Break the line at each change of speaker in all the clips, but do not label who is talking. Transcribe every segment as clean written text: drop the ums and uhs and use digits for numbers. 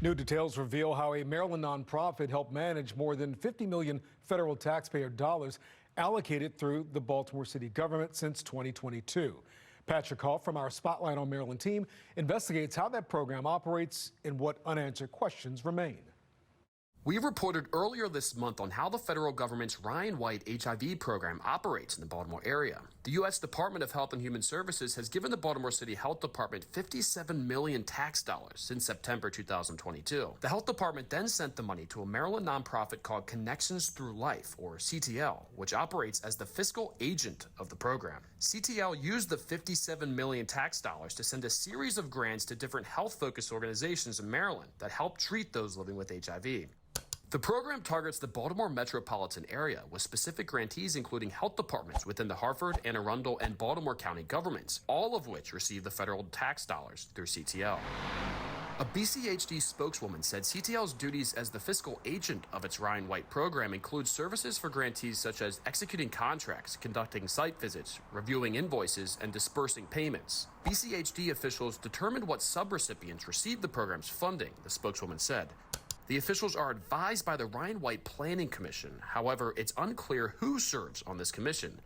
New details reveal how a Maryland nonprofit helped manage more than $50 million federal taxpayer dollars allocated through the Baltimore City government since 2022. Patrick Hoff from our Spotlight on Maryland team investigates how that program operates and what unanswered questions remain.
We reported earlier this month on how the federal government's Ryan White HIV program operates in the Baltimore area. The U.S. Department of Health and Human Services has given the Baltimore City Health Department $57 million tax dollars since September 2022. The health department then sent the money to a Maryland nonprofit called Connections Thru Life, or CTL, which operates as the fiscal agent of the program. CTL used the $57 million tax dollars to send a series of grants to different health-focused organizations in Maryland that help treat those living with HIV. The program targets the Baltimore metropolitan area with specific grantees including health departments within the Harford, Anne Arundel, and Baltimore County governments, all of which receive the federal tax dollars through CTL. A BCHD spokeswoman said CTL's duties as the fiscal agent of its Ryan White program include services for grantees such as executing contracts, conducting site visits, reviewing invoices, and dispersing payments. BCHD officials determined what subrecipients received the program's funding, the spokeswoman said. The officials are advised by the Ryan White Planning Commission. However, it's unclear who serves on this commission.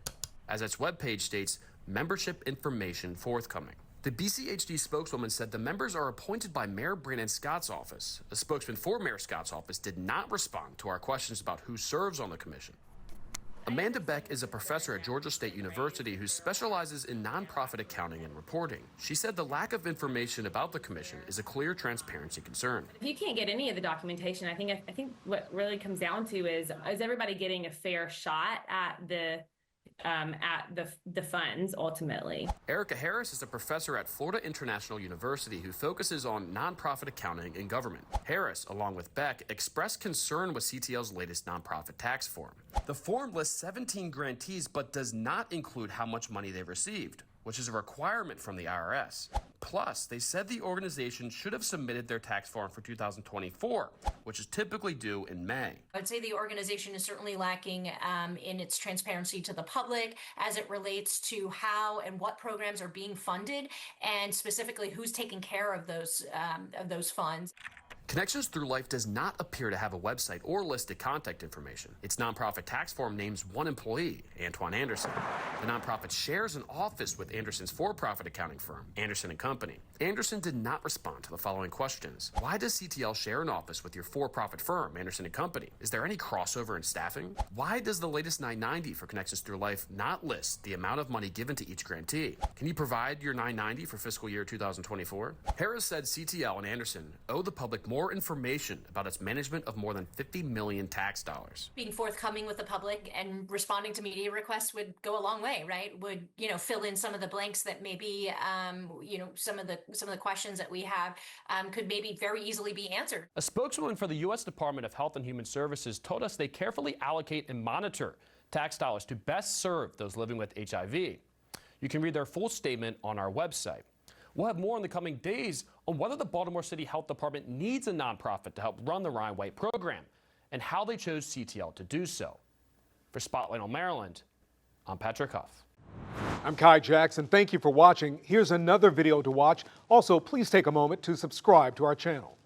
As its webpage states, membership information forthcoming. The BCHD spokeswoman said the members are appointed by Mayor Brandon Scott's office. A spokesman for Mayor Scott's office did not respond to our questions about who serves on the commission. Amanda Beck is a professor at Georgia State University who specializes in nonprofit accounting and reporting. She said the lack of information about the commission is a clear transparency concern.
If you can't get any of the documentation, I think what really comes down to is everybody getting a fair shot at the funds ultimately.
Erica Harris is a professor at Florida International University who focuses on nonprofit accounting and government. Harris, along with Beck, expressed concern with CTL's latest nonprofit tax form. The form lists 17 grantees but does not include how much money they received, which is a requirement from the IRS. Plus, they said the organization should have submitted their tax form for 2024, which is typically due in May.
I'd say the organization is certainly lacking in its transparency to the public as it relates to how and what programs are being funded, and specifically who's taking care of those funds.
Connections Thru Life does not appear to have a website or listed contact information. Its nonprofit tax form names one employee, Antoine Anderson. The nonprofit shares an office with Anderson's for-profit accounting firm, Anderson & Company. Anderson did not respond to the following questions. Why does CTL share an office with your for-profit firm, Anderson & Company? Is there any crossover in staffing? Why does the latest 990 for Connections Thru Life not list the amount of money given to each grantee? Can you provide your 990 for fiscal year 2024? Harris said CTL and Anderson owe the public more information about its management of more than $50 million tax dollars.
Being forthcoming with the public and responding to media requests would go a long way, right? Would, fill in some of the blanks that maybe, some of the questions that we have could maybe very easily be answered.
A spokeswoman for the U.S. Department of Health and Human Services told us they carefully allocate and monitor tax dollars to best serve those living with HIV. You can read their full statement on our website. We'll have more in the coming days on whether the Baltimore City Health Department needs a nonprofit to help run the Ryan White program and how they chose CTL to do so. For Spotlight on Maryland, I'm Patrick Huff.
I'm Kai Jackson. Thank you for watching. Here's another video to watch. Also, please take a moment to subscribe to our channel.